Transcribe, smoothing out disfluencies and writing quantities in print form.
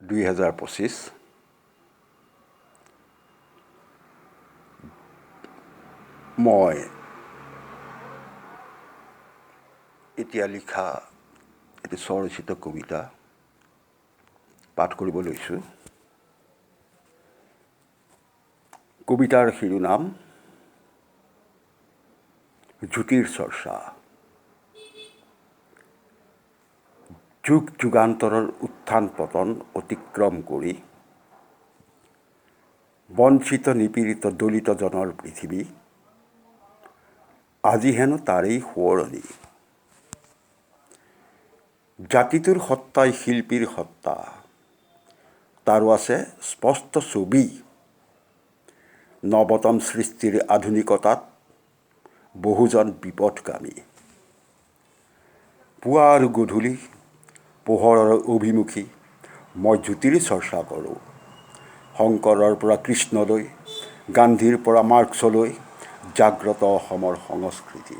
2025 মই এতিয়া লিখা এটি স্বৰচিত কবিতা পাঠ কৰিব লৈছোঁ। কবিতাৰ শিৰোনাম জ্যোতিৰ চৰ্চা। যুগ যুগান্তৰৰ উত্থান পতন অতিক্ৰম কৰি বঞ্চিত নিপীড়িত দলিতজনৰ পৃথিৱী আজি হেনো তাৰেই সোঁৱৰণি। জাতিটোৰ সত্তাই শিল্পীৰ সত্তা, তাৰো আছে স্পষ্ট ছবি। নৱতম সৃষ্টিৰ আধুনিকতাত বহুজন বিপথগামী। পুৱা আৰু গধূলি পোহৰৰ অভিমুখী মই জ্যোতিৰ চৰ্চা কৰোঁ। শংকৰৰ পৰা কৃষ্ণলৈ, গান্ধীৰ পৰা মাৰ্ক্সলৈ জাগ্ৰত অসমৰ সংস্কৃতি।